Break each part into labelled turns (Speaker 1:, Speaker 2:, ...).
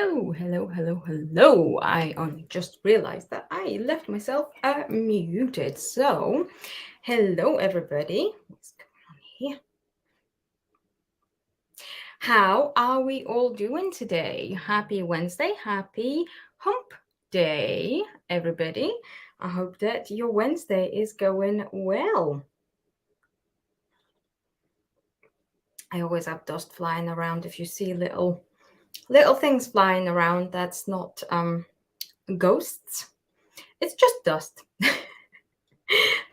Speaker 1: Hello. I only just realized that I left myself muted. So, hello, everybody. What's going on here? How are we all doing today? Happy Wednesday. Happy hump day, everybody. I hope that your Wednesday is going well. I always have dust flying around. If you see little things flying around, that's not ghosts. It's just dust.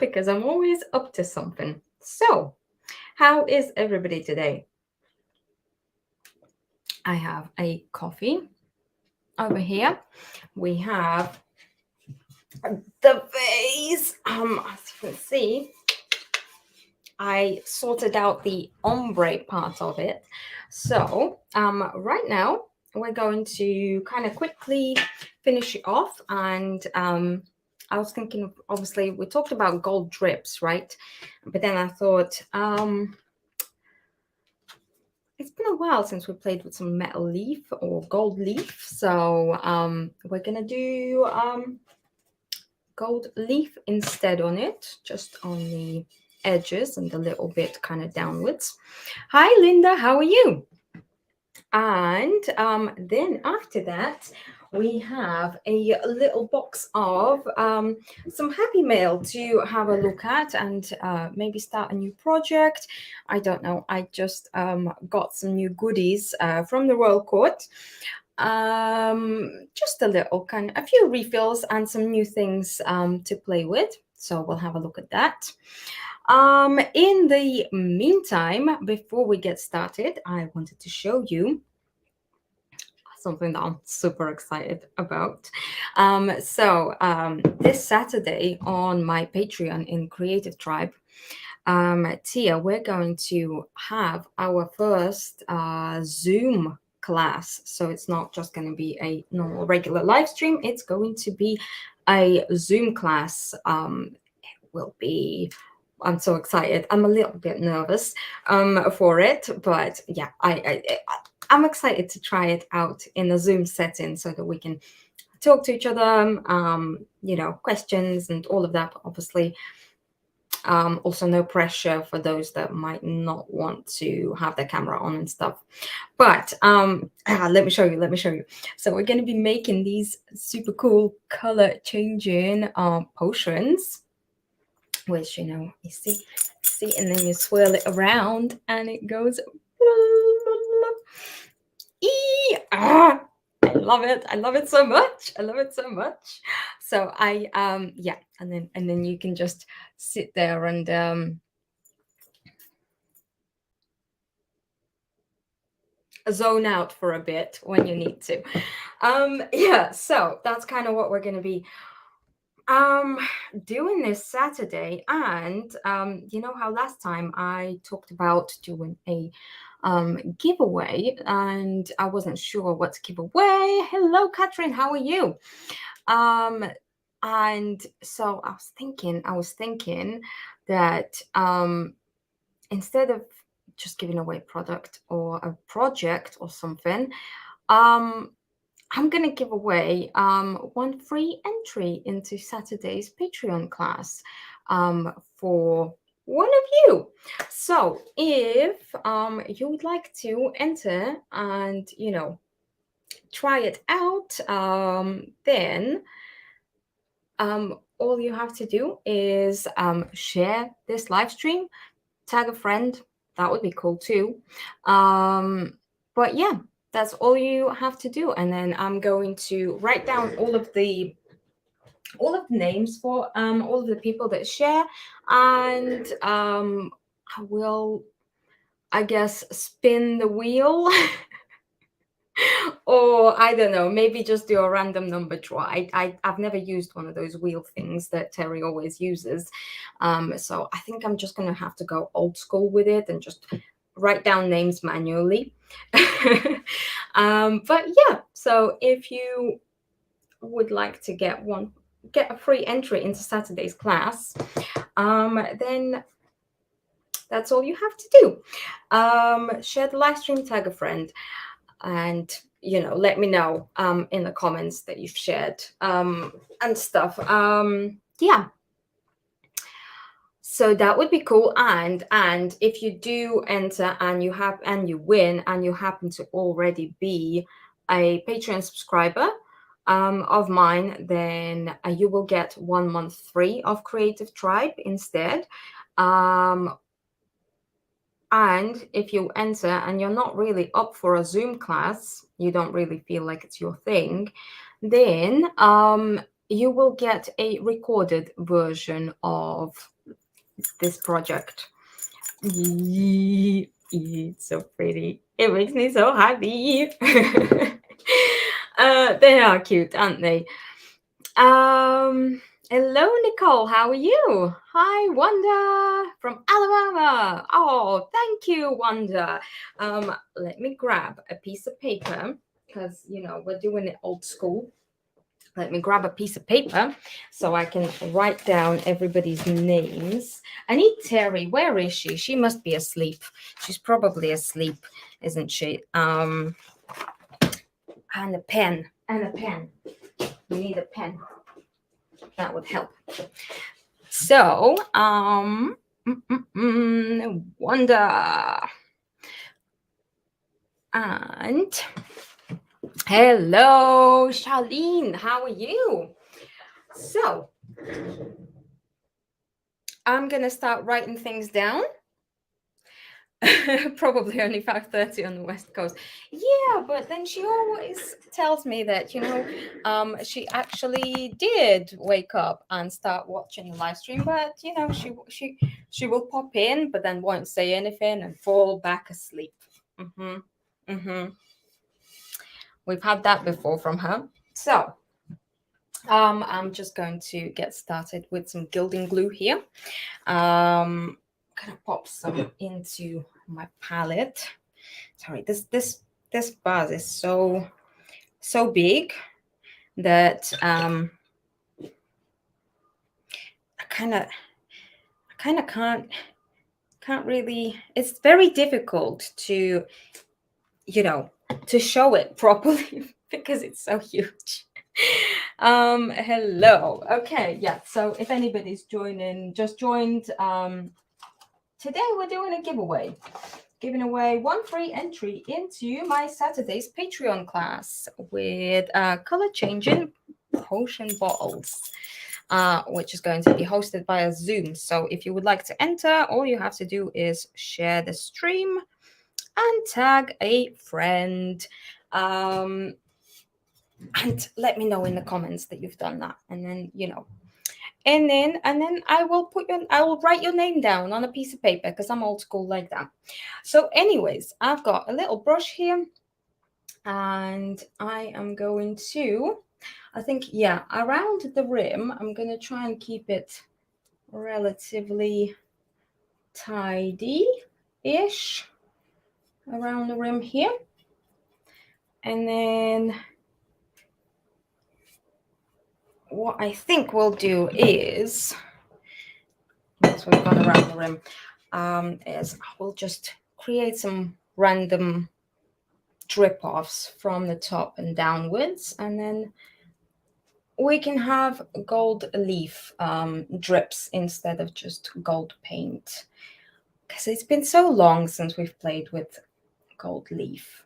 Speaker 1: Because I'm always up to something. So, how is everybody today? I have a coffee over here. We have the vase. As you can see, I sorted out the ombre part of it. So, right now we're going to kind of quickly finish it off. And I was thinking, obviously, we talked about gold drips, right? But then I thought, it's been a while since we played with some metal leaf or gold leaf. So we're going to do gold leaf instead on it, just on the edges and a little bit kind of downwards. Hi, Linda. How are you? And then after that, we have a little box of some happy mail to have a look at and maybe start a new project. I don't know. I just got some new goodies from the Royal Court. Just a few refills and some new things to play with. So we'll have a look at that. In the meantime, before we get started, I wanted to show you something that I'm super excited about. This Saturday on my Patreon in Creative Tribe, Tia, we're going to have our first Zoom class. So it's not just going to be a normal regular live stream. It's going to be a Zoom class. It will be, I'm so excited. I'm a little bit nervous for it, but yeah, I'm excited to try it out in a Zoom setting so that we can talk to each other, questions and all of that. Obviously, also no pressure for those that might not want to have their camera on and stuff. But let me show you. So we're going to be making these super cool color changing potions, which, you see, and then you swirl it around and it goes. I love it. I love it so much. So and then you can just sit there and zone out for a bit when you need to. So that's kind of what we're going to be doing this Saturday. And you know how last time I talked about doing a giveaway and I wasn't sure what to give away. Hello, Catherine, how are you? And so I was thinking that instead of just giving away a product or a project or something, I'm going to give away one free entry into Saturday's Patreon class for one of you. So if you would like to enter and, try it out, then all you have to do is share this live stream, tag a friend. That would be cool too. But yeah, that's all you have to do. And then I'm going to write down all of the names for all of the people that share, and I will, I guess, spin the wheel. Or I don't know, maybe just do a random number draw. I've never used one of those wheel things that Terry always uses. So I think I'm just going to have to go old school with it and just write down names manually. But yeah, so if you would like to get a free entry into Saturday's class, then that's all you have to do. Share the live stream, tag a friend. And let me know in the comments that you've shared and stuff. Yeah. So that would be cool. And if you do enter and you win and you happen to already be a Patreon subscriber of mine, then you will get 1 month free of Creative Tribe instead. And if you enter and you're not really up for a Zoom class, you don't really feel like it's your thing, then you will get a recorded version of this project. It's so pretty. It makes me so happy. They are cute, aren't they? Hello, Nicole. How are you? Hi, Wanda from Alabama. Oh, thank you, Wanda. Let me grab a piece of paper because we're doing it old school. Let me grab a piece of paper so I can write down everybody's names. I need Terry. Where is she? She must be asleep. She's probably asleep, isn't she? And a pen. We need a pen. That would help. So, Wanda. And hello, Charlene. How are you? So, I'm going to start writing things down. Probably only 5:30 on the West Coast. Yeah, but then she always tells me that, she actually did wake up and start watching the live stream, but, she will pop in, but then won't say anything and fall back asleep. We've had that before from her. So, I'm just going to get started with some gilding glue here. Gonna pop some into my palette. Sorry, this vase is so big that I kind of can't really. It's very difficult to to show it properly because it's so huge. Hello. Okay, yeah. So if anybody's just joined, today we're doing a giveaway. Giving away 1 free entry into my Saturday's Patreon class with color changing potion bottles, which is going to be hosted by a Zoom. So if you would like to enter, all you have to do is share the stream and tag a friend. And let me know in the comments that you've done that. And then, and then I will write your name down on a piece of paper because I'm old school like that. So anyways, I've got a little brush here and I am going to, I think, around the rim, I'm going to try and keep it relatively tidy-ish around the rim here. And then what I think we'll do is, once we've gone around the rim, is we'll just create some random drip offs from the top and downwards, and then we can have gold leaf drips instead of just gold paint, because it's been so long since we've played with gold leaf.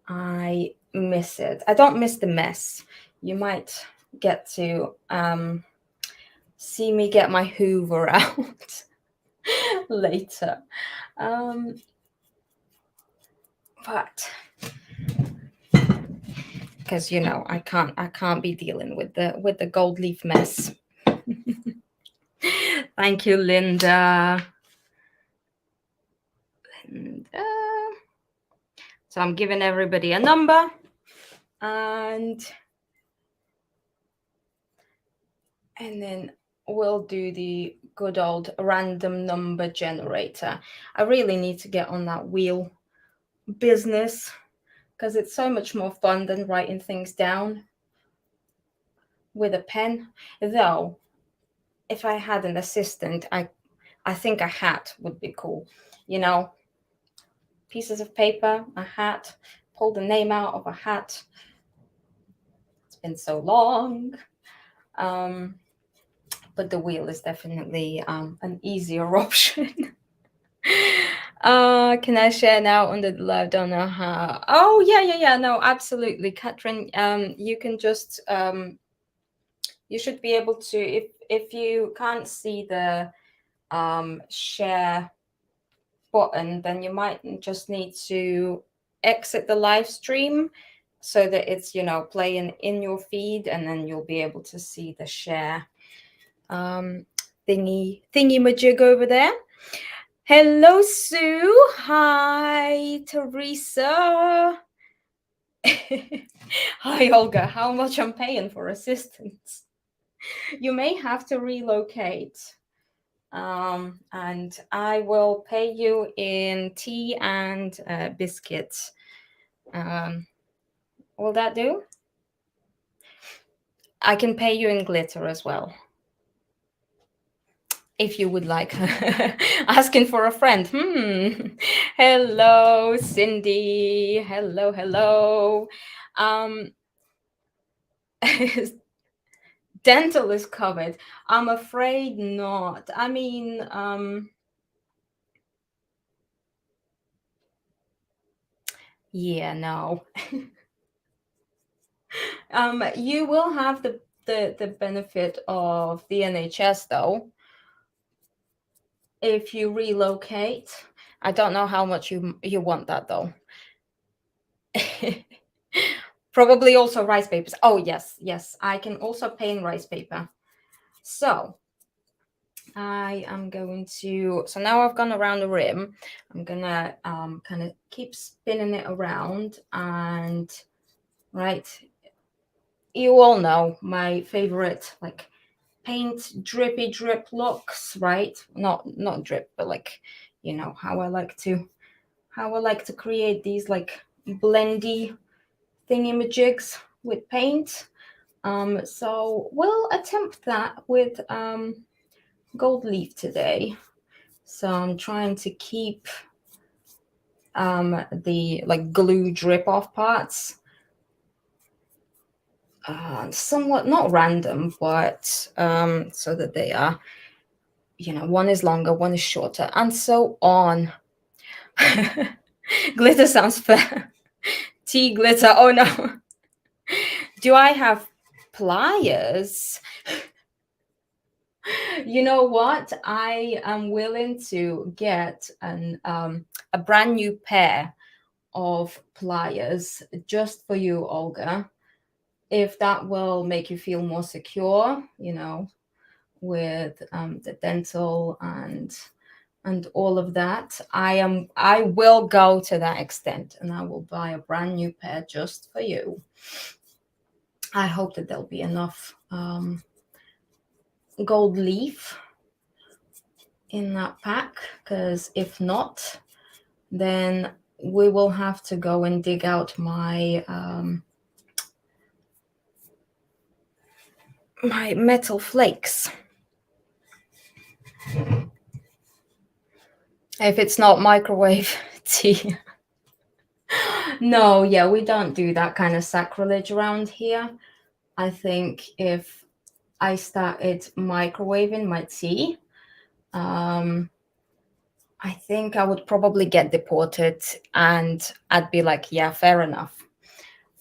Speaker 1: I miss it. I don't miss the mess. You might get to see me get my Hoover out later, but because I can't be dealing with the gold leaf mess. Thank you, Linda. So I'm giving everybody a number, and then we'll do the good old random number generator. I really need to get on that wheel business because it's so much more fun than writing things down with a pen. Though, if I had an assistant, I think a hat would be cool. Pieces of paper, a hat, pull the name out of a hat. It's been so long. But the wheel is definitely an easier option. Can I share now under the live? Don't know how. Oh yeah. No, absolutely, Catherine. You can just you should be able to, if you can't see the share button, then you might just need to exit the live stream so that it's, you know, playing in your feed, and then you'll be able to see the share thingy majig over there. Hello, Sue. Hi, Teresa. Hi, Olga. How much I'm paying for assistance? You may have to relocate. And I will pay you in tea and biscuits. Will that do? I can pay you in glitter as well, if you would like. Asking for a friend. Hello, Cindy. Hello. Dental is covered. I'm afraid not. I mean, yeah, no. You will have the benefit of the NHS though if you relocate. I don't know how much you want that though. Probably also rice papers. Oh yes, I can also pay in rice paper. So I am going to, so now I've gone around the rim. I'm gonna kind of keep spinning it around, and right, you all know my favorite like paint drippy drip looks, right? Not drip, but like, you know, how I like to create these like blendy thingamajigs with paint. So we'll attempt that with gold leaf today. So I'm trying to keep the like glue drip off parts somewhat not random, but so that they are, you know, one is longer, one is shorter, and so on. Glitter sounds fair. Tea glitter. Oh no. Do I have pliers? You know what? I am willing to get a brand new pair of pliers just for you, Olga, if that will make you feel more secure, you know, with the dental and all of that. I will go to that extent, and I will buy a brand new pair just for you. I hope that there'll be enough gold leaf in that pack, because if not, then we will have to go and dig out my my metal flakes. If it's not microwave tea. No, yeah, we don't do that kind of sacrilege around here. I think if I started microwaving my tea, I think I would probably get deported, and I'd be like, yeah, fair enough.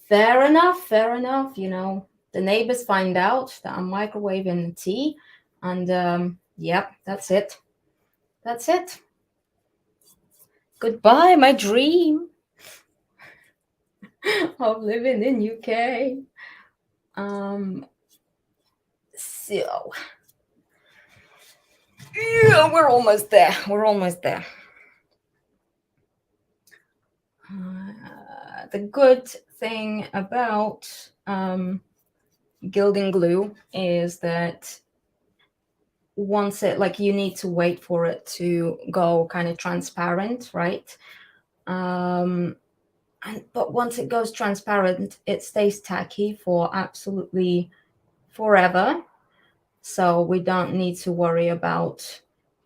Speaker 1: Fair enough. You know, the neighbors find out that I'm microwaving tea, and yep, that's it. That's it. Goodbye, my dream of living in UK. So yeah, we're almost there. The good thing about gilding glue is that once it, like, you need to wait for it to go kind of transparent, right? But once it goes transparent, it stays tacky for absolutely forever. So we don't need to worry about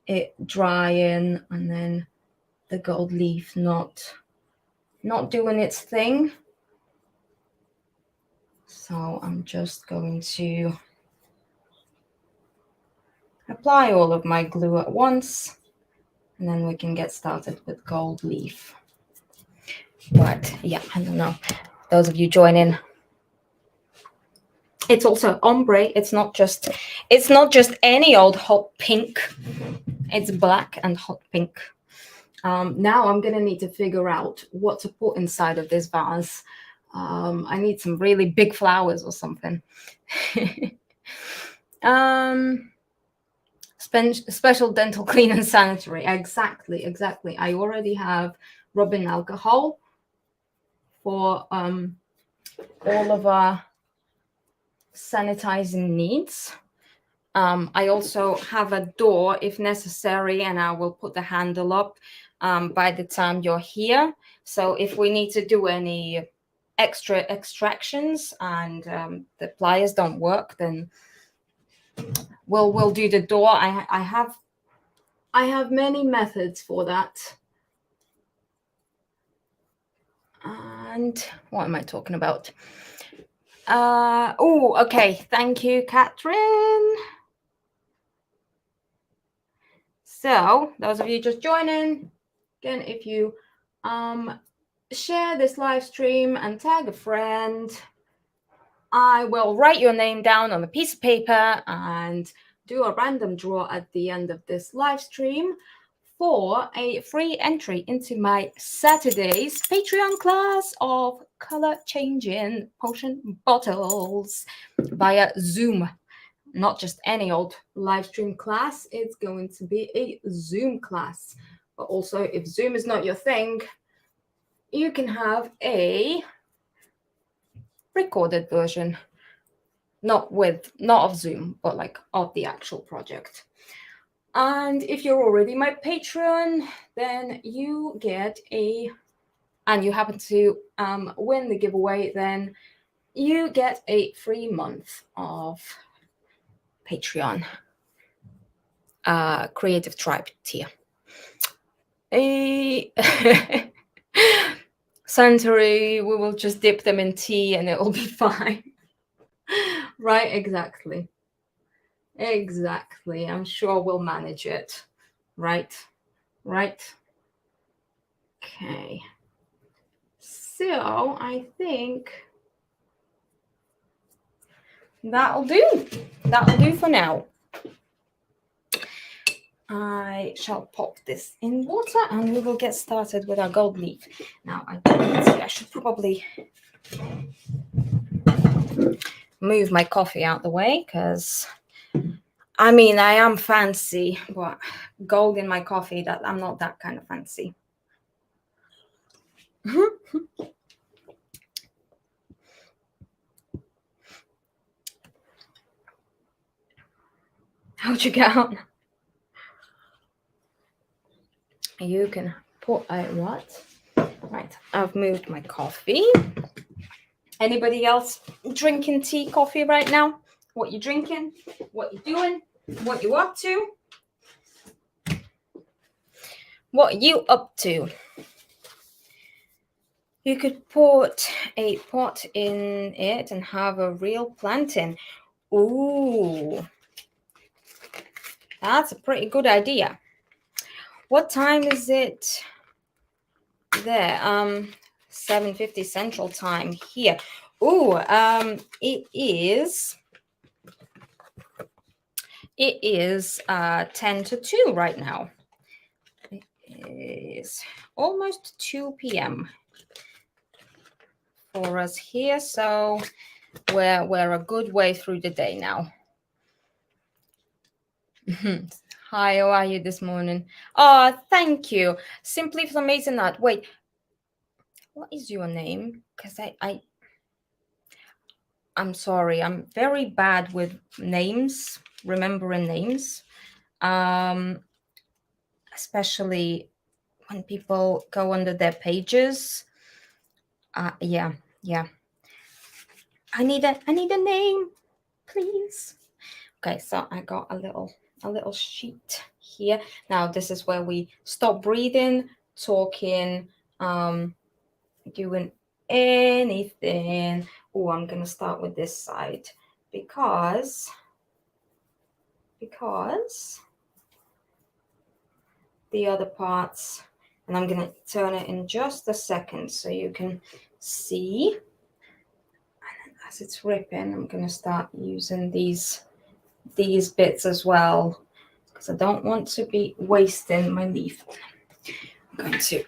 Speaker 1: it drying and then the gold leaf not not doing its thing. So I'm just going to apply all of my glue at once, and then we can get started with gold leaf. But yeah, I don't know. Those of you joining, it's also ombre. It's not just any old hot pink. It's black and hot pink. Now I'm gonna need to figure out what to put inside of this vase. I need some really big flowers or something. Special dental clean and sanitary. Exactly. I already have rubbing alcohol for all of our sanitizing needs. I also have a door if necessary, and I will put the handle up by the time you're here. So if we need to do any extra extractions and the pliers don't work, then we'll do the door. I have many methods for that. And what am I talking about? Oh, okay. Thank you, Catherine. So those of you just joining, again, if you share this live stream and tag a friend, I will write your name down on a piece of paper and do a random draw at the end of this live stream for a free entry into my Saturday's Patreon class of color changing potion bottles via Zoom. Not just any old live stream class, it's going to be a Zoom class. But also, if Zoom is not your thing, you can have a recorded version, not of Zoom, but like of the actual project. And if you're already my Patreon, then you get and you happen to win the giveaway, then you get a free month of Patreon Creative Tribe tier. Sanitary, we will just dip them in tea and it will be fine. Right, exactly. I'm sure we'll manage it. Right. Okay. So I think that'll do. That'll do for now. I shall pop this in water and we will get started with our gold leaf. Now, I should probably move my coffee out the way because, I mean, I am fancy, but gold in my coffee, that I'm not that kind of fancy. How'd you get on? You can put a what? Right, I've moved my coffee. Anybody else drinking tea, coffee right now? What you drinking? What you doing? What you up to? What are you up to? You could put a pot in it and have a real plant in. Ooh, that's a pretty good idea. What time is it there? 7:50 Central Time here. Ooh, it is 10 to 2 right now. It is almost 2 p.m. for us here, so we're a good way through the day now. Hi, how are you this morning? Oh, thank you. Simply for Amazing Art. Wait, what is your name? Because I'm sorry, I'm very bad with names, remembering names, especially when people go under their pages. Yeah. I need a name, please. Okay, so I got a little sheet here. Now this is where we stop breathing, talking, doing anything. Oh, I'm gonna start with this side because the other parts, and I'm gonna turn it in just a second so you can see. And as it's ripping, I'm gonna start using these bits as well because I don't want to be wasting my leaf. I'm going to,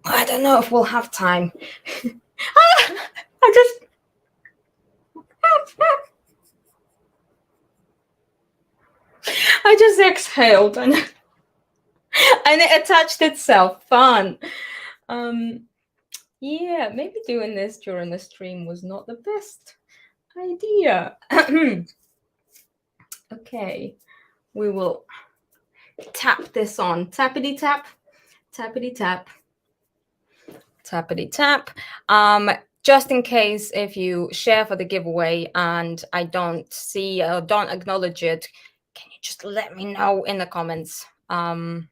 Speaker 1: I don't know if we'll have time. I just exhaled and it attached itself. Fun. Yeah, maybe doing this during the stream was not the best idea. Okay, we will tap this on. Tappity tap, tappity tap, tappity tap. Just in case if you share for the giveaway and I don't see or don't acknowledge it, can you just let me know in the comments? In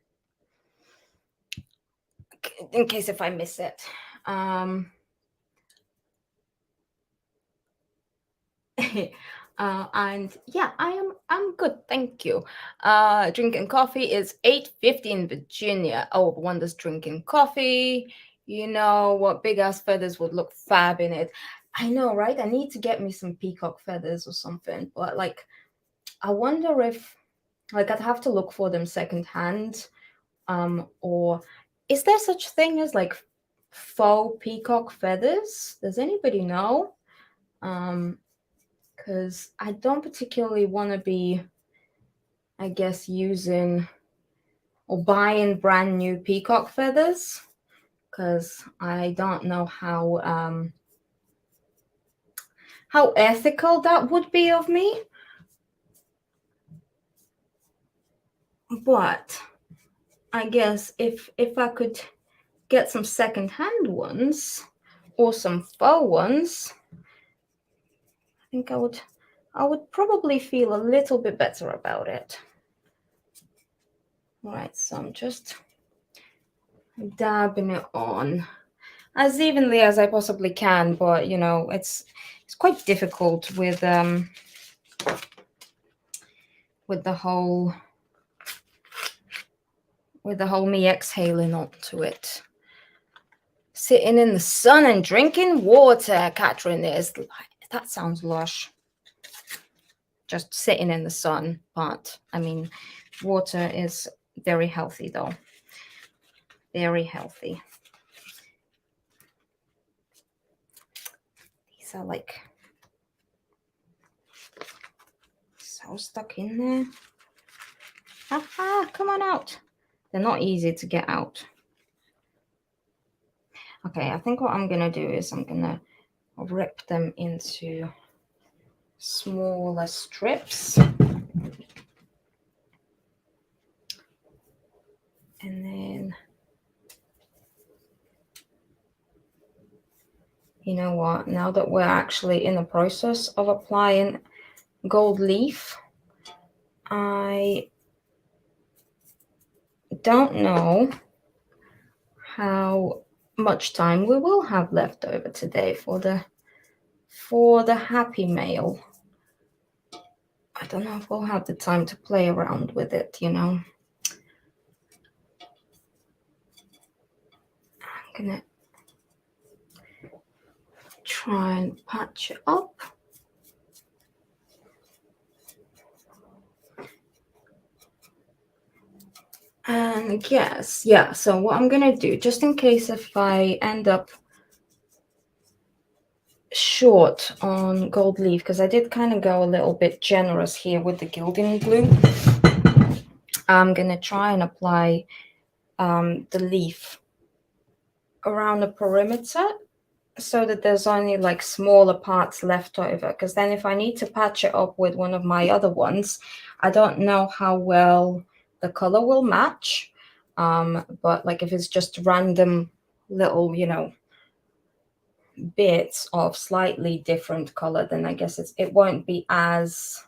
Speaker 1: case if I miss it. And yeah, I'm good, thank you. Drinking coffee is 8:50 in Virginia. Oh, Wanda's drinking coffee. You know what, big ass feathers would look fab in it. I know, right? I need to get me some peacock feathers or something, but like I wonder if like I'd have to look for them secondhand. Or is there such thing as like faux peacock feathers? Does anybody know? Because I don't particularly want to be, I guess, using or buying brand new peacock feathers, because I don't know how ethical that would be of me. But I guess if I could get some secondhand ones or some faux ones, I think I would probably feel a little bit better about it. All right, so I'm just dabbing it on as evenly as I possibly can, but you know, it's quite difficult with the whole me exhaling onto it. Sitting in the sun and drinking water, Catherine is. That sounds lush. Just sitting in the sun, but I mean, water is very healthy though. Very healthy. These are like so stuck in there. Come on out. They're not easy to get out. Okay, I think what I'm gonna do is I'm gonna rip them into smaller strips. And then, you know what, now that we're actually in the process of applying gold leaf, I don't know how much time we will have left over today for the happy mail. I don't know if we'll have the time to play around with it, you know. I'm gonna try and patch it up. And I guess, yeah, so what I'm gonna do, just in case if I end up short on gold leaf, because I did kind of go a little bit generous here with the gilding glue, I'm gonna try and apply the leaf around the perimeter so that there's only like smaller parts left over, because then if I need to patch it up with one of my other ones, I don't know how well the color will match, but like if it's just random little, you know, bits of slightly different color, then I guess it won't be as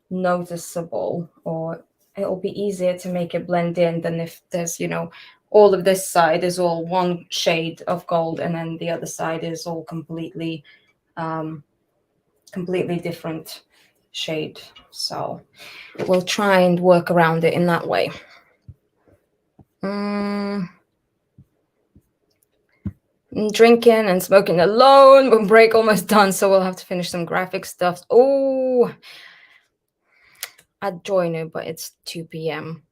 Speaker 1: noticeable, or it'll be easier to make it blend in than if there's, you know, all of this side is all one shade of gold, and then the other side is all completely different shade. So we'll try and work around it in that way. Drinking and smoking alone. But break almost done, so we'll have to finish some graphic stuff. Oh, I'd join you, but it's 2 p.m.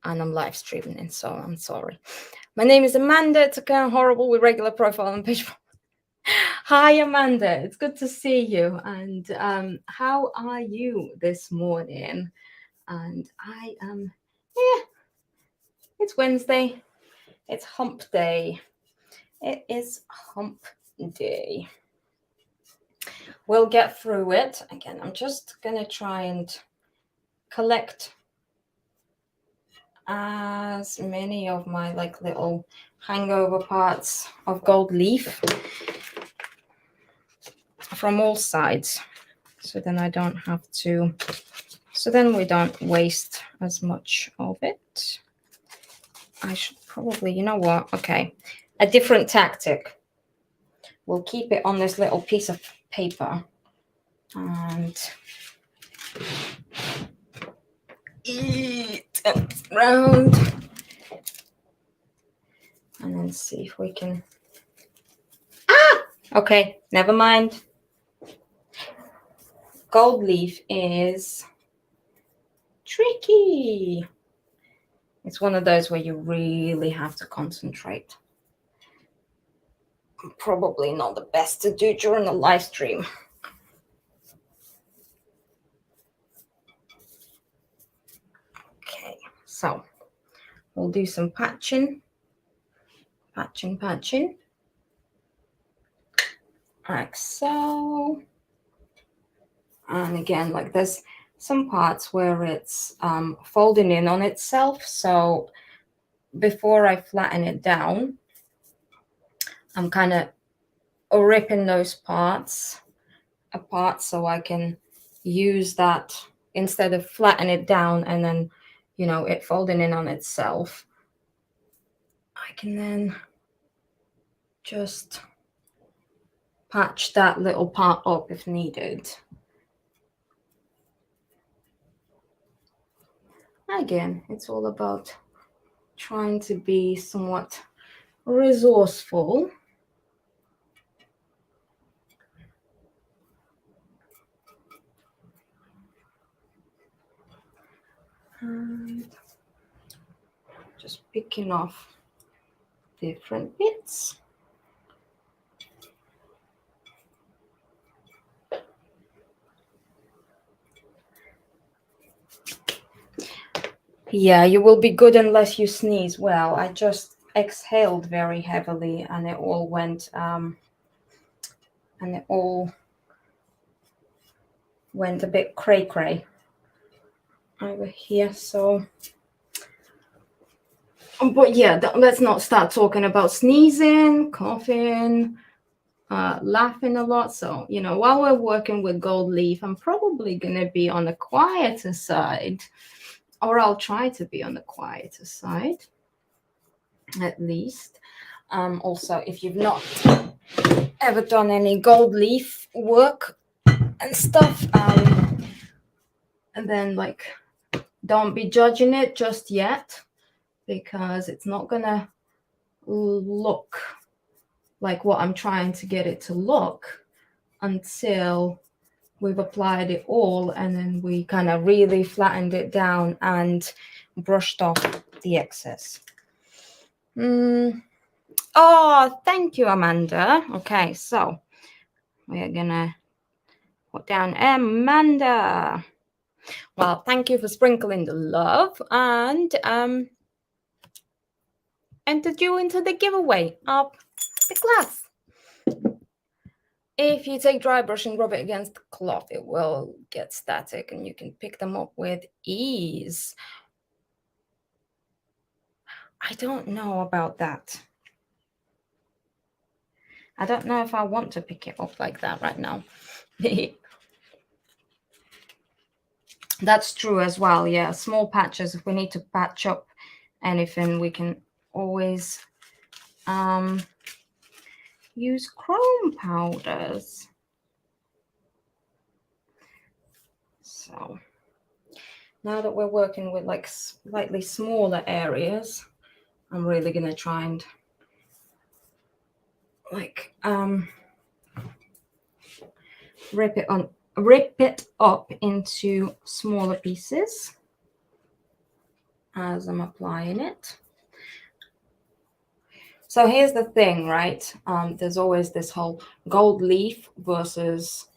Speaker 1: and I'm live streaming, so I'm sorry. My name is Amanda. It's kind of horrible with regular profile and page. Hi, Amanda. It's good to see you. And how are you this morning? And I am, it's Wednesday. It's hump day. It is hump day. We'll get through it. Again, I'm just going to try and collect as many of my like little hangover parts of gold leaf from all sides. So then I don't have to, so then we don't waste as much of it. I should probably, you know what? Okay. A different tactic. We'll keep it on this little piece of paper and eat it round and then see if we can. Okay, never mind. Gold leaf is tricky. It's one of those where you really have to concentrate. Probably not the best to do during the live stream. Okay, so we'll do some patching. Like so. And again, like there's some parts where it's folding in on itself. So before I flatten it down, I'm kind of ripping those parts apart so I can use that instead of flatten it down and then, you know, it folding in on itself. I can then just patch that little part up if needed. Again, it's all about trying to be somewhat resourceful. And just picking off different bits. Yeah, you will be good unless you sneeze. Well, I just exhaled very heavily and it all went a bit cray-cray over here. So, but yeah, let's not start talking about sneezing, coughing, laughing a lot. So, you know, while we're working with gold leaf, I'm probably going to be on the quieter side, or I'll try to be on the quieter side, at least. Also, if you've not ever done any gold leaf work and stuff, and then like, don't be judging it just yet, because it's not going to look like what I'm trying to get it to look until we've applied it all and then we kind of really flattened it down and brushed off the excess. Oh, thank you, Amanda. Okay, so we're gonna put down Amanda. Well, thank you for sprinkling the love and entered you into the giveaway of the glass. If you take dry brush and rub it against the cloth, it will get static and you can pick them up with ease. I don't know about that. I don't know if I want to pick it up like that right now. That's true as well. Yeah, small patches. If we need to patch up anything, we can always use chrome powders. So now that we're working with like slightly smaller areas, I'm really gonna try and like rip it up into smaller pieces as I'm applying it. So here's the thing, right? There's always this whole gold leaf versus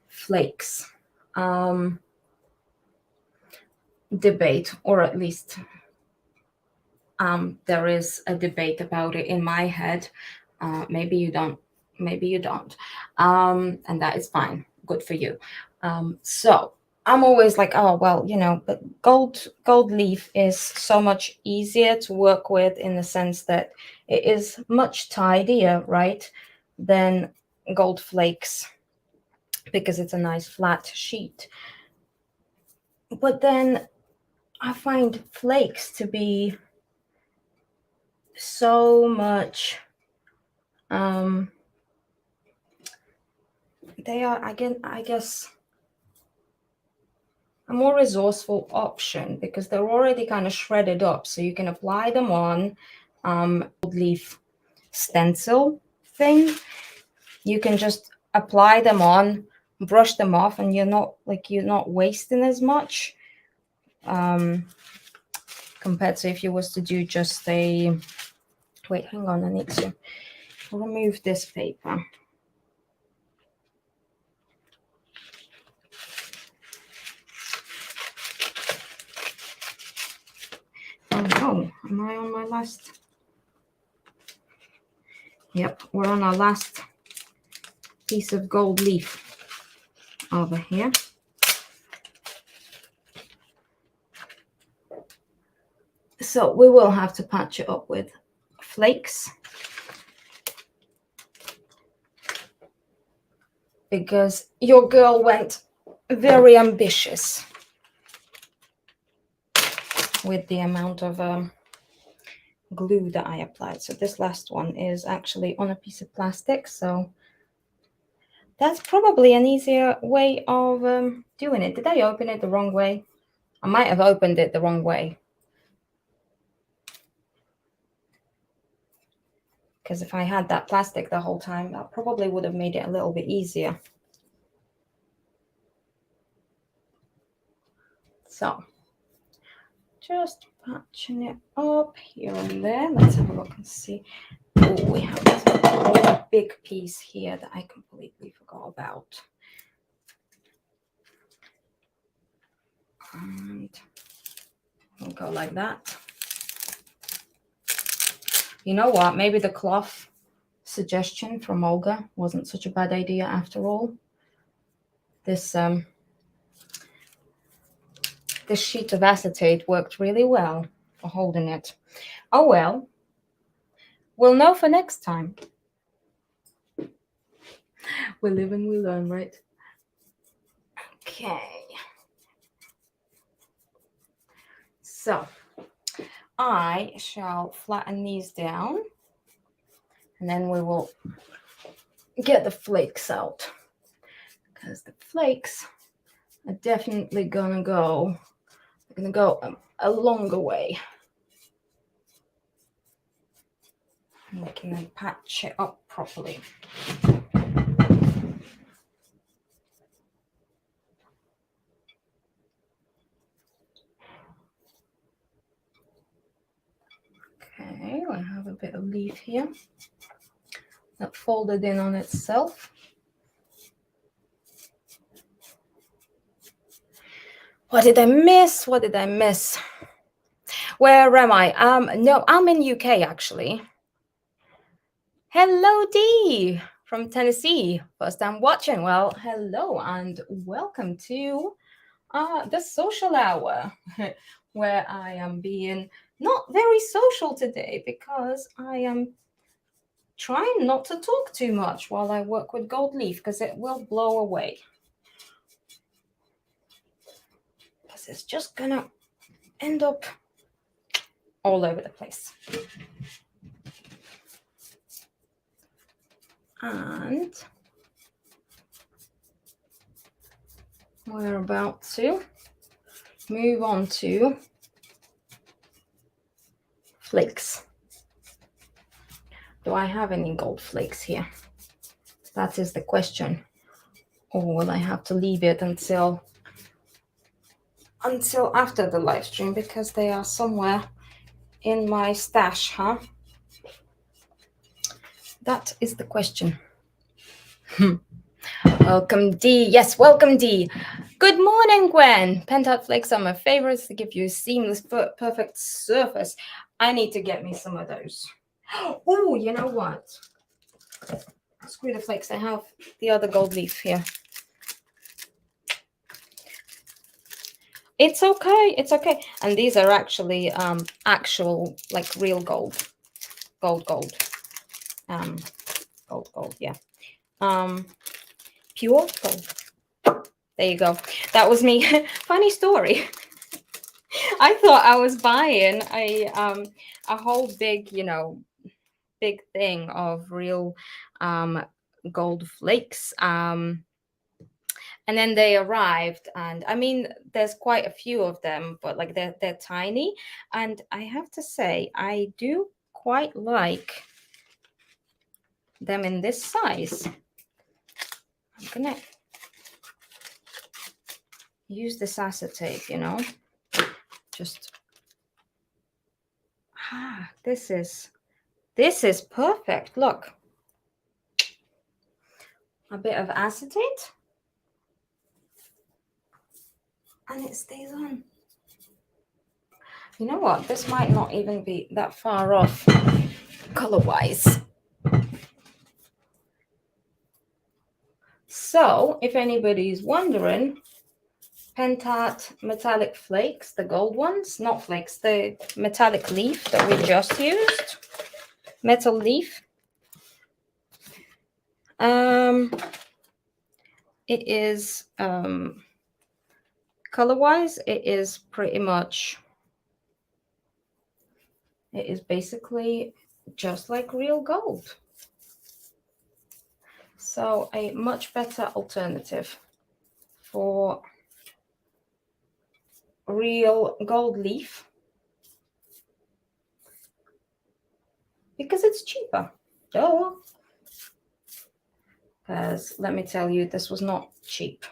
Speaker 1: flakes debate, or at least there is a debate about it in my head. Maybe you don't, and that is fine. Good for you. So I'm always like, oh well, but gold leaf is so much easier to work with in the sense that it is much tidier, right, than gold flakes, because it's a nice flat sheet. But then I find flakes to be so much they are, again, I guess, a more resourceful option because they're already kind of shredded up, so you can apply them on gold leaf stencil thing. You can just apply them on, brush them off, and you're not wasting as much compared to if you was to do just a wait, hang on, I need to remove this paper. Oh no, am I on my last? Yep, we're on our last piece of gold leaf over here. So we will have to patch it up with flakes because your girl went very ambitious with the amount of glue that I applied. So this last one is actually on a piece of plastic, so that's probably an easier way of doing it. Did I open it the wrong way? I might have opened it the wrong way, because if I had that plastic the whole time, that probably would have made it a little bit easier. So just patching it up here and there. Let's have a look and see. Oh, we have this really big piece here that I completely forgot about. And we'll go like that. You know what? Maybe the cloth suggestion from Olga wasn't such a bad idea after all. This sheet of acetate worked really well for holding it. Oh well, we'll know for next time. We live and we learn, right? Okay. So I shall flatten these down and then we will get the flakes out, because the flakes are definitely gonna go a longer way. And we can then patch it up properly. Okay, I have a bit of leaf here that folded in on itself. What did I miss? What did I miss? Where am I? No, I'm in UK actually. Hello, Dee from Tennessee. First time watching. Well, hello and welcome to the social hour, where I am being not very social today because I am trying not to talk too much while I work with gold leaf, because it will blow away. Because it's just gonna end up all over the place. And we're about to move on to flakes. Do I have any gold flakes here? That is the question. Or will I have to leave it until after the live stream, because they are somewhere in my stash, huh? That is the question. Welcome, D. Yes, welcome, D. Good morning, Gwen. Pentad flakes are my favorites. They give you a seamless, perfect surface. I need to get me some of those. Oh, you know what? Screw the flakes. I have the other gold leaf here. It's okay. It's okay. And these are actually actual, like, real gold. Gold. Gold, yeah. Pure gold. There you go. That was me. Funny story. I thought I was buying a whole big, big thing of real gold flakes. And then they arrived, and I mean, there's quite a few of them, but like they're tiny. And I have to say, I do quite like them in this size. I'm gonna use this acetate, just this is perfect. Look, a bit of acetate and it stays on. You know what, this might not even be that far off color wise. So if anybody's wondering, Pentad metallic flakes, the gold ones, not flakes, the metallic leaf that we just used, metal leaf. It is color-wise, it is pretty much, it is basically just like real gold. So a much better alternative for real gold leaf, because it's cheaper. Duh. Because let me tell you, this was not cheap,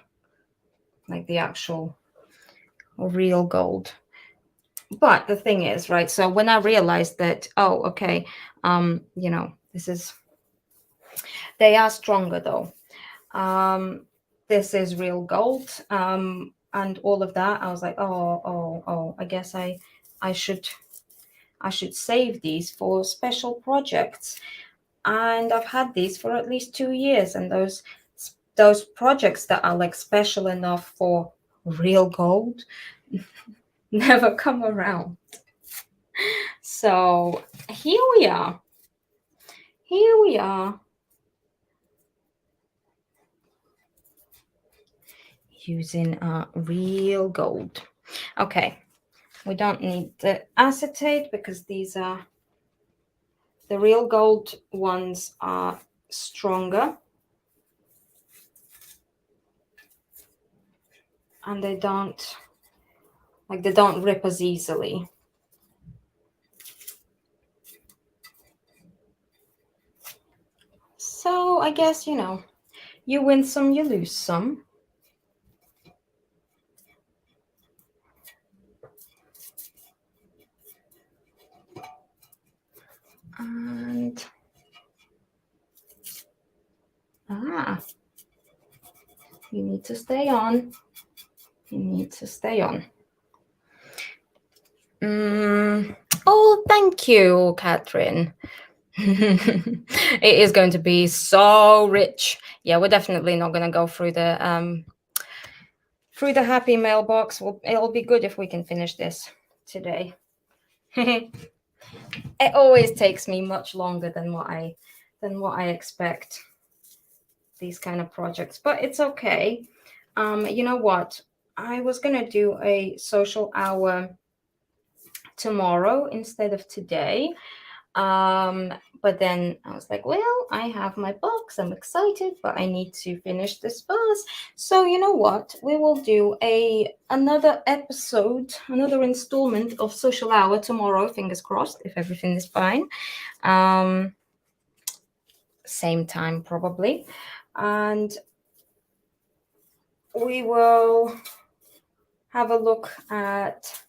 Speaker 1: like the actual real gold. But the thing is, right, so when I realized that, oh, okay, this is, they are stronger though. This is real gold, and all of that. I was like, oh, I guess I should save these for special projects. And I've had these for at least 2 years, and those projects that are like special enough for real gold never come around. So here we are. Using real gold. Okay, we don't need the acetate because these are, the real gold ones are stronger and they don't rip as easily. So I guess, you win some, you lose some. And you need to stay on. Oh, thank you, Catherine. It is going to be so rich. Yeah, we're definitely not going to go through the happy mailbox. It'll be good if we can finish this today. It always takes me much longer than what I expect, these kind of projects, but it's okay. You know what? I was gonna do a social hour tomorrow instead of today. But then I was like, well, I have my box, I'm excited, but I need to finish this first. So you know what? We will do another episode, another installment of Social Hour tomorrow, fingers crossed, if everything is fine. Same time probably. And we will have a look at,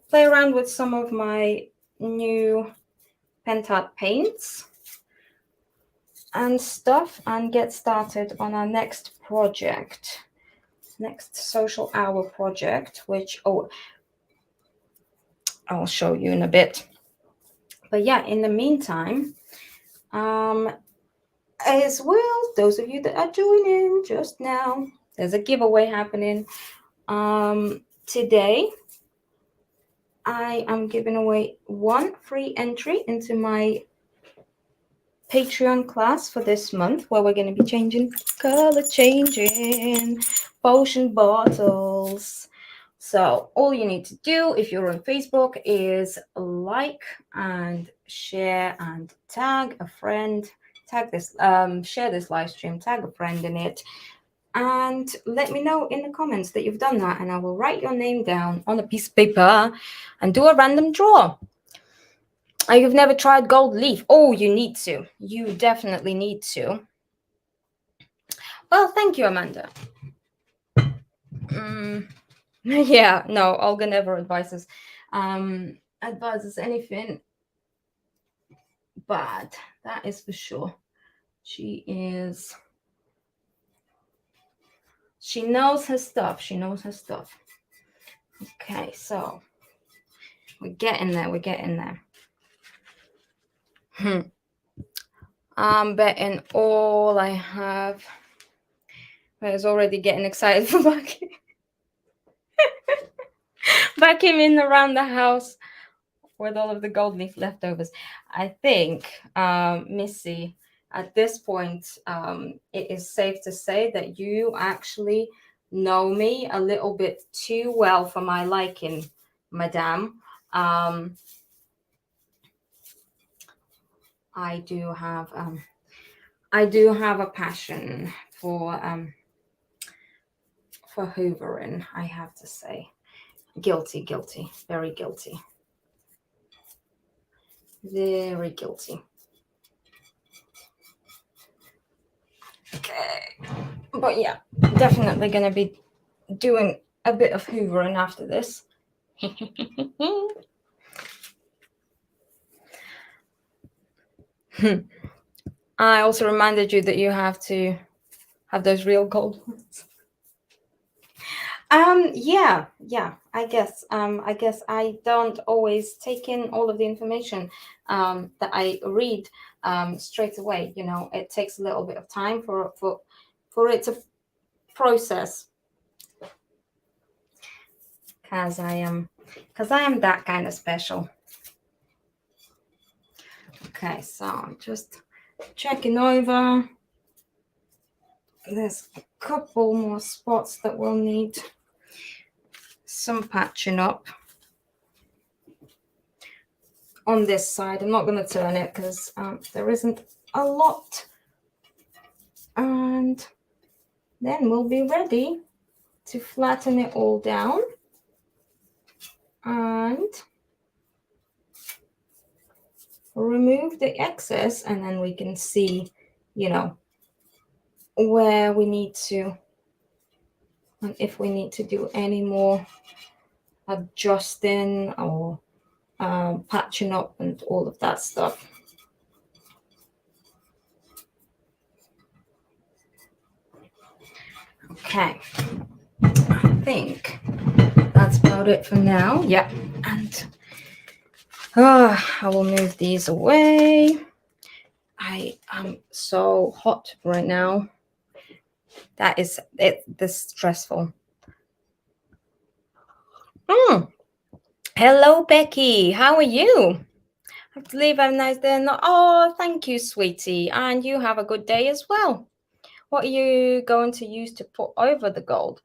Speaker 1: play around with some of my new Pentart paints and stuff, and get started on our next project, next social hour project, which I'll show you in a bit. But yeah, in the meantime, as well, those of you that are joining just now, there's a giveaway happening today. I am giving away one free entry into my Patreon class for this month, where we're going to be changing potion bottles. So all you need to do, if you're on Facebook, is like and share and tag a friend, share this live stream, tag a friend in it, and let me know in the comments that you've done that, and I will write your name down on a piece of paper and do a random draw. You've never tried gold leaf? Oh, you need to. You definitely need to. Well, thank you, Amanda. Yeah, no, Olga never advises anything bad. That is for sure. She knows her stuff. She knows her stuff. Okay, so we're getting there. We're getting there. I'm betting all I have. I was already getting excited for vacuuming around the house with all of the gold leaf leftovers. I think, Missy, at this point, it is safe to say that you actually know me a little bit too well for my liking, madame. I do have a passion for hoovering, I have to say. Guilty, very guilty. Very guilty. Okay. But yeah, definitely going to be doing a bit of hoovering after this. I also reminded you that you have to have those real gold ones. Yeah, I guess I don't always take in all of the information that I read straight away. You know, it takes a little bit of time for it to process. Because I am that kind of special. Okay, so I'm just checking over. There's a couple more spots that we'll need some patching up on this side. I'm not going to turn it because there isn't a lot. And then we'll be ready to flatten it all down and remove the excess, and then we can see, you know, where we need to, and if we need to do any more adjusting or patching up and all of that stuff. Okay, I think that's about it for now. Yeah, and I will move these away. I am so hot right now. That is it. This stressful. Hello, Becky. How are you? I believe have a nice day. Oh, thank you, sweetie. And you have a good day as well. What are you going to use to put over the gold?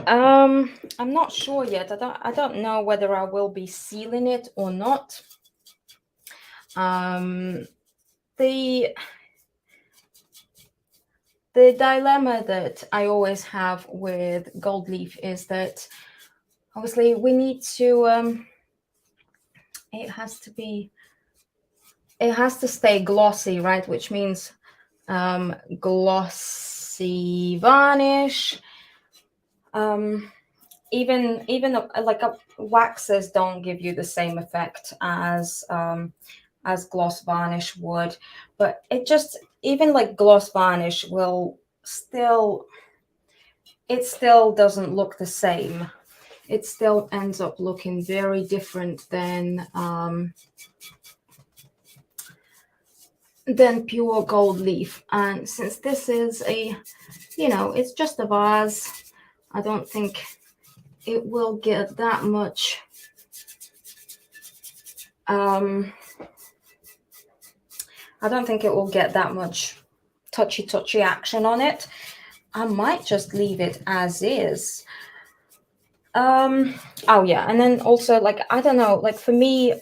Speaker 1: I'm not sure yet. I don't know whether I will be sealing it or not. The dilemma that I always have with gold leaf is that obviously we need to it has to stay glossy, right? Which means glossy varnish. Even waxes don't give you the same effect as gloss varnish would, but it just, even like gloss varnish will still doesn't look the same. It still ends up looking very different than pure gold leaf. And since this is a, it's just a vase, I don't think it will get that much I don't think it will get that much touchy action on it. I might just leave it as is. Oh yeah, and then also, like, I don't know, like for me,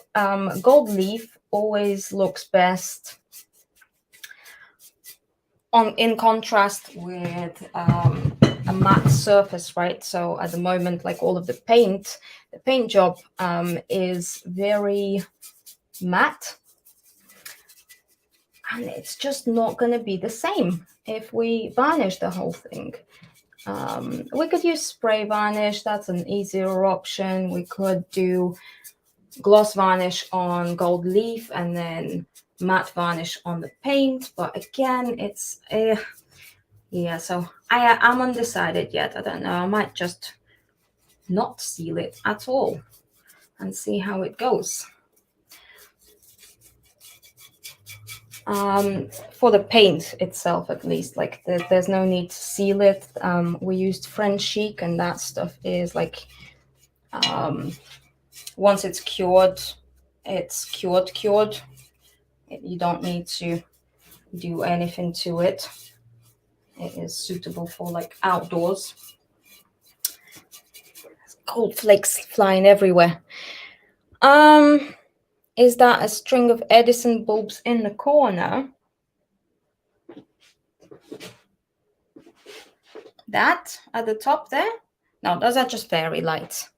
Speaker 1: gold leaf always looks best in contrast with a matte surface, right? So at the moment, like all of the paint job is very matte, and it's just not going to be the same if we varnish the whole thing. We could use spray varnish. That's an easier option. We could do gloss varnish on gold leaf and then matte varnish on the paint. But again, it's yeah, so I'm undecided yet. I don't know. I might just not seal it at all and see how it goes. For the paint itself, at least, like there's no need to seal it. We used French Chic, and that stuff is like once it's cured, it's cured. You don't need to do anything to it. It is suitable for like outdoors. Gold flakes flying everywhere. Is that a string of Edison bulbs in the corner? That at the top there? No, those are just fairy lights.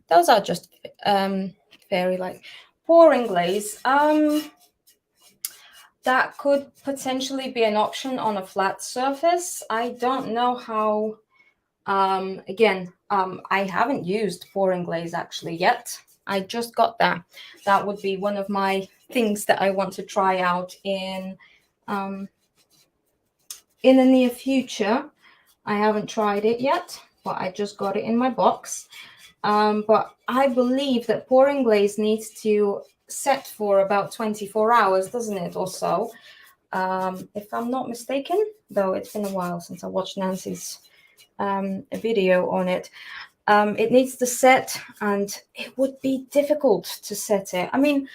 Speaker 1: Those are just fairy light. Pouring glaze. That could potentially be an option on a flat surface. I don't know how. Again, I haven't used pouring glaze actually yet. I just got that. That would be one of my things that I want to try out in the near future. I haven't tried it yet, but I just got it in my box. But I believe that pouring glaze needs to set for about 24 hours, doesn't it, or so? If I'm not mistaken, though it's been a while since I watched Nancy's video on it. It needs to set, and it would be difficult to set it. I mean,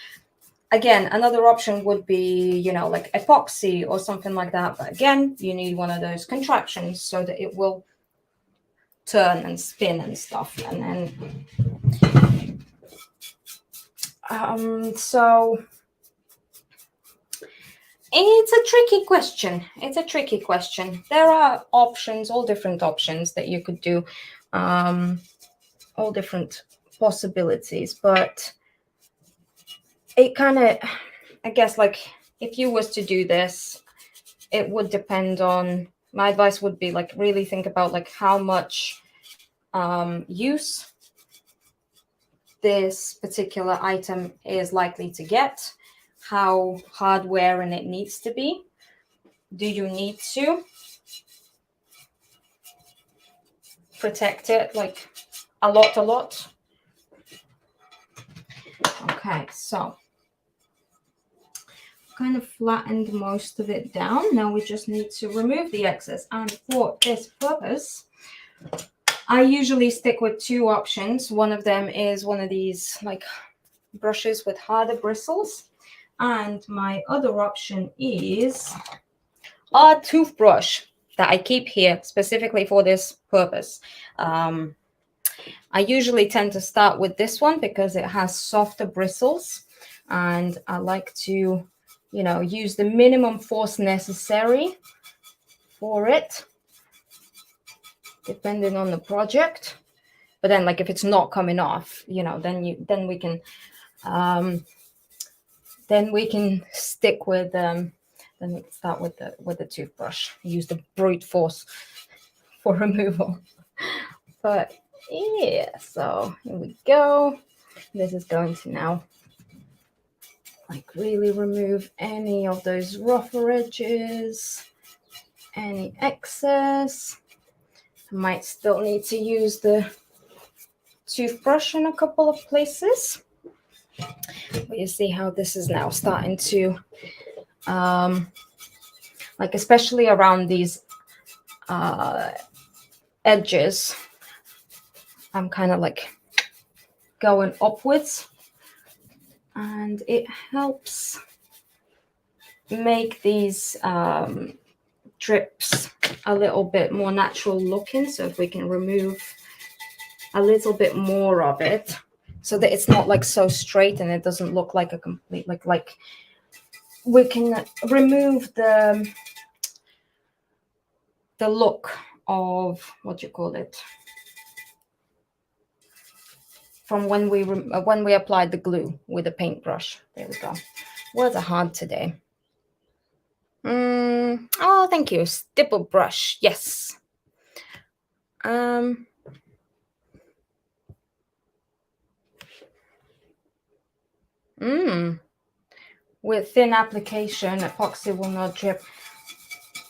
Speaker 1: again, another option would be, like epoxy or something like that. But again, you need one of those contraptions so that it will turn and spin and stuff. And then, so it's a tricky question. There are options, all different options that you could do, all different possibilities. But it kind of, I guess, like if you was to do this, it would depend on, my advice would be like really think about like how much use this particular item is likely to get, how hard wearing it needs to be. Do you need to protect it like a lot? Okay, so kind of flattened most of it down. Now we just need to remove the excess, and for this purpose I usually stick with two options. One of them is one of these like brushes with harder bristles, and my other option is a toothbrush. that I keep here specifically for this purpose. I usually tend to start with this one because it has softer bristles, and I like to, you know, use the minimum force necessary for it, depending on the project. But then, like, if it's not coming off, you know, then we can stick with then we can start with the toothbrush. Use the brute force for removal. But yeah, so here we go. This is going to now like really remove any of those rougher edges, any excess. I might still need to use the toothbrush in a couple of places. But you see how this is now starting to like, especially around these edges, I'm kind of like going upwards, and it helps make these drips a little bit more natural looking. So if we can remove a little bit more of it so that it's not like so straight and it doesn't look like a complete like we can remove the look of, what do you call it, from when we applied the glue with a paintbrush. There we go. Words are hard today. Oh, thank you. Stipple brush. Yes. With thin application, epoxy will not drip.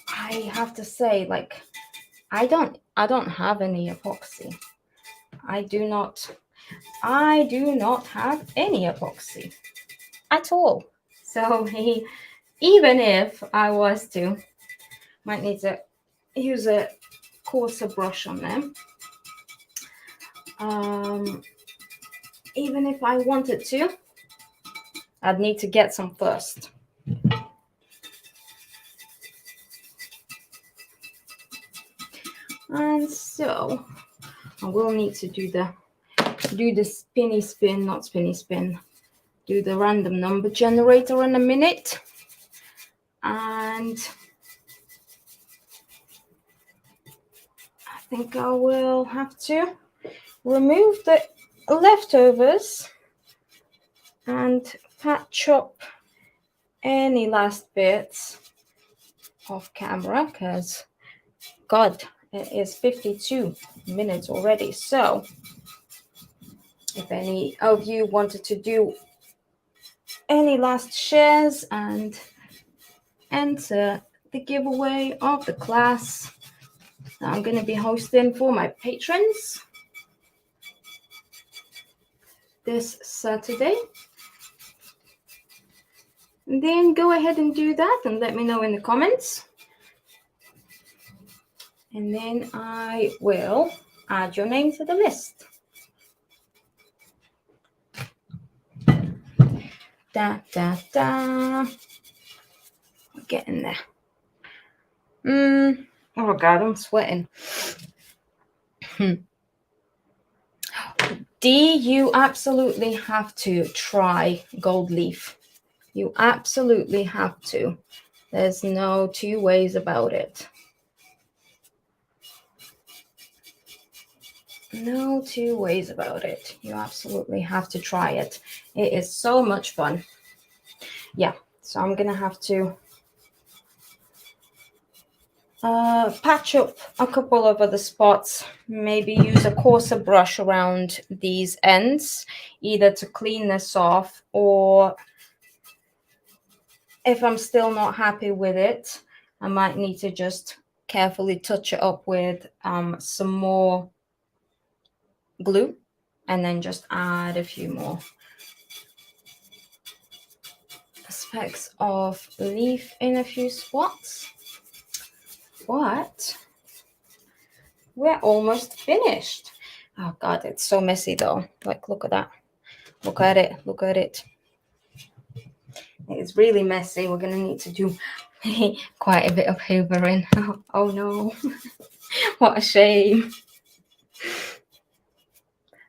Speaker 1: I have to say, like, I don't have any epoxy. I do not have any epoxy at all. So even if I was to, might need to use a coarser brush on them. Even if I wanted to, I'd need to get some first. And so I will need to do the spinny spin, not spinny spin, do the random number generator in a minute. And I think I will have to remove the leftovers and patch up any last bits off camera, because God, it is 52 minutes already. So if any of you wanted to do any last shares and enter the giveaway of the class that I'm going to be hosting for my patrons this Saturday, then go ahead and do that and let me know in the comments. And then I will add your name to the list. Da, da, da. We're getting there. Oh, God, I'm sweating. D, you absolutely have to try gold leaf. You absolutely have to. There's no two ways about it. No two ways about it. You absolutely have to try it. It is so much fun. Yeah, so I'm going to have to patch up a couple of other spots, maybe use a coarser brush around these ends, either to clean this off, or if I'm still not happy with it, I might need to just carefully touch it up with some more glue, and then just add a few more specks of leaf in a few spots. But we're almost finished. Oh God, it's so messy though. Like, look at that. Look at it. Look at it. It's really messy. We're gonna need to do Quite a bit of hoovering. Oh no, what a shame.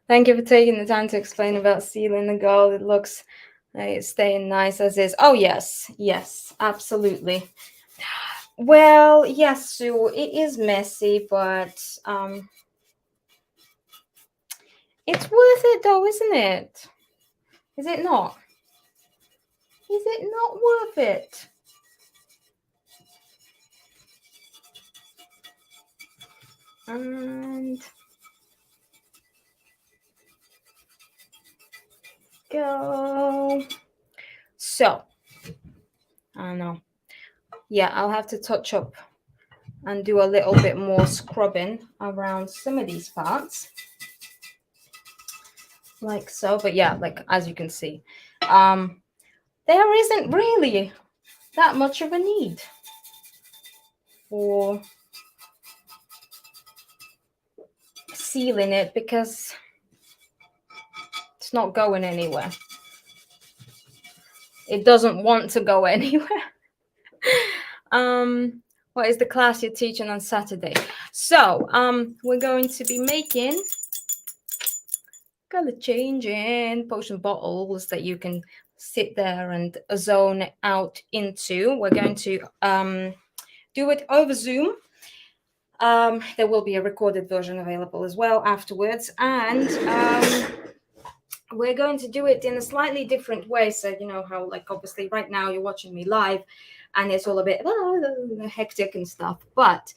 Speaker 1: Thank you for taking the time to explain about sealing the gold. It looks like it's staying nice as is. Oh yes, yes, absolutely. Well, yes, Sue, it is messy, but it's worth it though, isn't it? Is it not? Is it not worth it? And go. So, I don't know. Yeah, I'll have to touch up and do a little bit more scrubbing around some of these parts. Like so. But yeah, like as you can see, there isn't really that much of a need for sealing it because it's not going anywhere. It doesn't want to go anywhere. What is the class you're teaching on Saturday? So we're going to be making color changing potion bottles that you can sit there and zone out into. We're going to do it over Zoom. There will be a recorded version available as well afterwards, and we're going to do it in a slightly different way. So you know how, like, obviously right now you're watching me live and it's all a bit hectic and stuff, but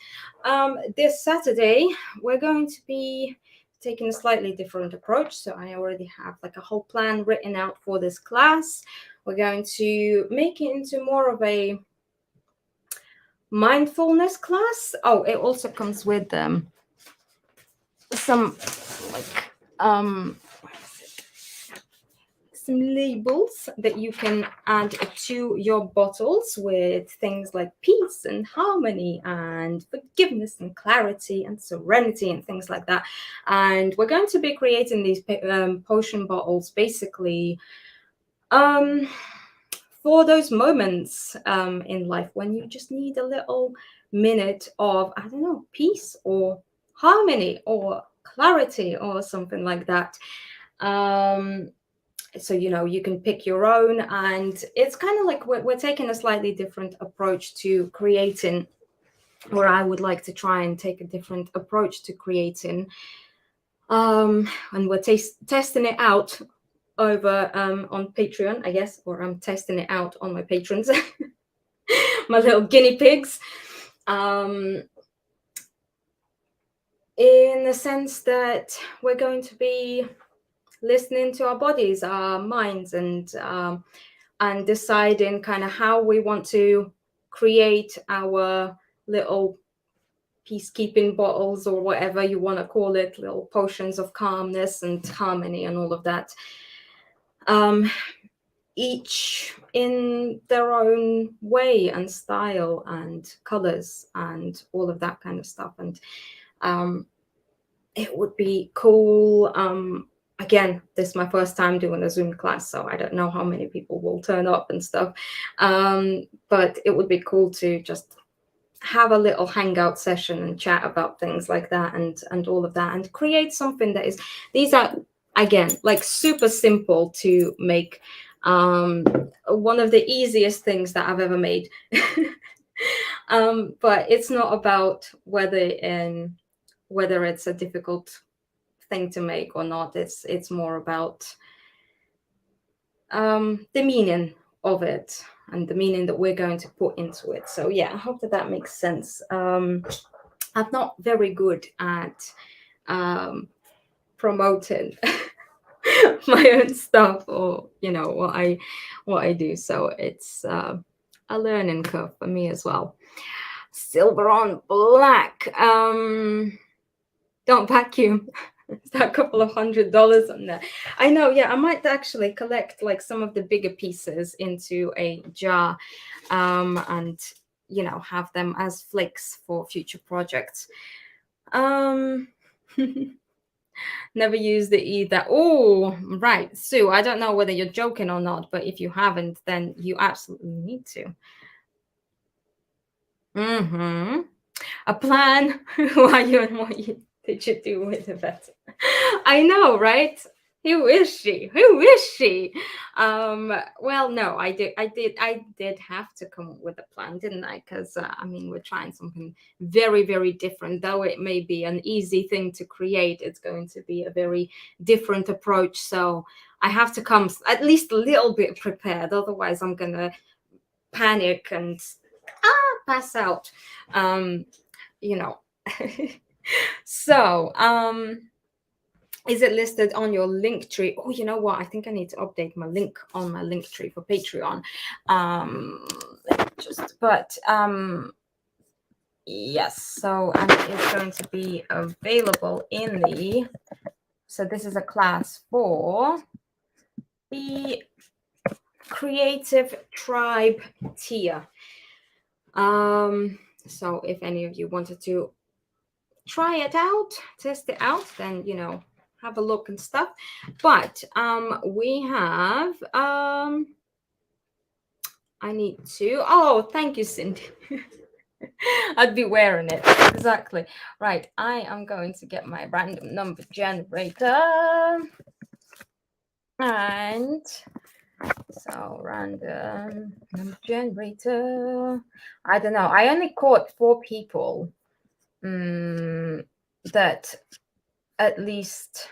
Speaker 1: this Saturday we're going to be taking a slightly different approach. So I already have like a whole plan written out for this class. We're going to make it into more of a mindfulness class. Oh, it also comes with some like some labels that you can add to your bottles with things like peace and harmony and forgiveness and clarity and serenity and things like that. And we're going to be creating these potion bottles basically for those moments in life when you just need a little minute of, I don't know, peace or harmony or clarity or something like that. So you know, you can pick your own, and it's kind of like we're taking a slightly different approach to creating, or I would like to try and take a different approach to creating, and we're testing it out over on Patreon, I guess, or I'm testing it out on my patrons, my little guinea pigs, in the sense that we're going to be listening to our bodies, our minds, and deciding kind of how we want to create our little peacekeeping bottles, or whatever you want to call it, little potions of calmness and harmony and all of that. Each in their own way and style and colors and all of that kind of stuff. And it would be cool. Again, this is my first time doing a Zoom class, so I don't know how many people will turn up and stuff. But it would be cool to just have a little hangout session and chat about things like that and all of that, and create something that is, these are, again, like super simple to make. One of the easiest things that I've ever made. But it's not about whether it's a difficult thing to make or not. It's more about the meaning of it and the meaning that we're going to put into it. So yeah, I hope that makes sense. I'm not very good at promoting my own stuff, or you know, what I do. So it's a learning curve for me as well. Silver on black. Don't vacuum. It's that couple of $100 on there. I know, yeah, I might actually collect like some of the bigger pieces into a jar, and you know, have them as flakes for future projects. Never used it either. Oh, right. Sue, I don't know whether you're joking or not, but if you haven't, then you absolutely need to. Mm-hmm. A plan. Why you and what you did you do with the vet? I know, right? Who is she? Who is she? Well, no, I did have to come up with a plan, didn't I? Because I mean, we're trying something very, very different. Though it may be an easy thing to create, it's going to be a very different approach. So I have to come at least a little bit prepared. Otherwise, I'm gonna panic and pass out. Um, you know. So, is it listed on your link tree? Oh, you know what? I think I need to update my link on my link tree for Patreon. But yes. So it's going to be available in the. So this is a class for the Creative Tribe tier. So if any of you wanted to try it out, test it out, then have a look and stuff. But we have I need to. Oh, thank you, Cindy. I'd be wearing it. Exactly. Right. I am going to get my random number generator. And so random number generator. I don't know. I only caught 4 people that at least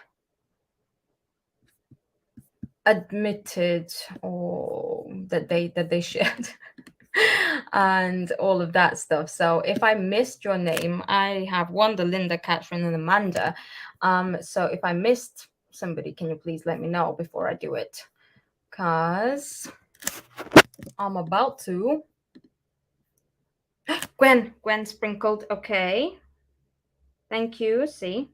Speaker 1: admitted or that they shared and all of that stuff. So if I missed your name, I have Wanda, Linda, Catherine, and Amanda. So if I missed somebody, can you please let me know before I do it? Because I'm about to. Gwen sprinkled. Okay. Thank you. See,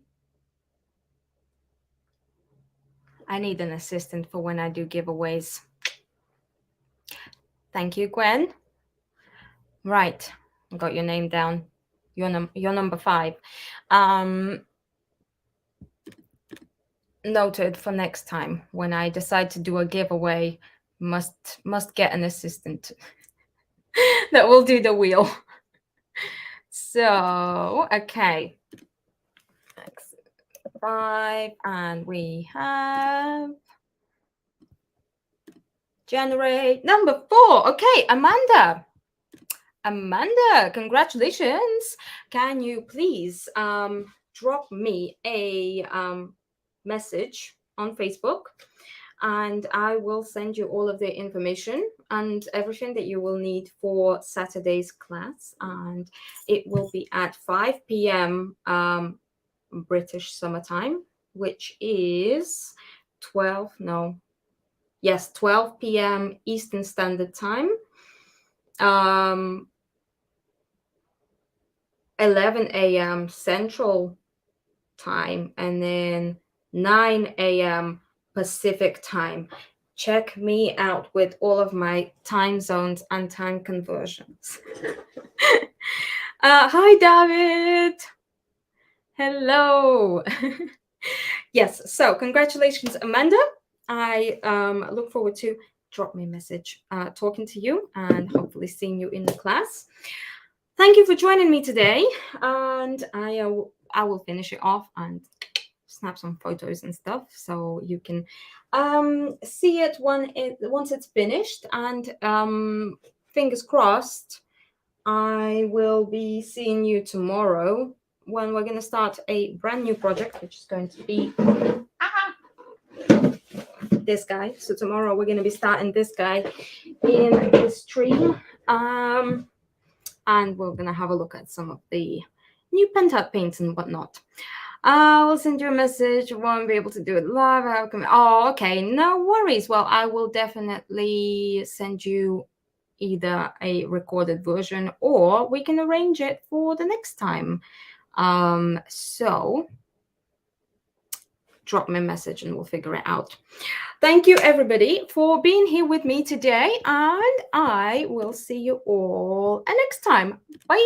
Speaker 1: I need an assistant for when I do giveaways. Thank you, Gwen. Right. I got your name down. You're number 5. Noted for next time when I decide to do a giveaway. Must get an assistant that will do the wheel. So okay, 5, and we have generate number 4. Okay, Amanda, congratulations. Can you please drop me a message on Facebook, and I will send you all of the information and everything that you will need for Saturday's class. And it will be at 5 p.m. British summertime, which is 12 p.m. Eastern Standard Time, 11 a.m. Central Time, and then 9 a.m. Pacific Time. Check me out with all of my time zones and time conversions. Hi, David. Hello. Yes, so congratulations, Amanda. I look forward to drop me a message, talking to you, and hopefully seeing you in the class. Thank you for joining me today, and I will finish it off and snap some photos and stuff so you can see it once it's finished. And fingers crossed, I will be seeing you tomorrow when we're going to start a brand new project, which is going to be this guy. So tomorrow we're going to be starting this guy in the stream, and we're going to have a look at some of the new pent-up paints and whatnot. We'll send you a message. Won't be able to do it live. Oh, okay. No worries. Well, I will definitely send you either a recorded version, or we can arrange it for the next time. So drop me a message and we'll figure it out. Thank you, everybody, for being here with me today, and I will see you all next time. Bye.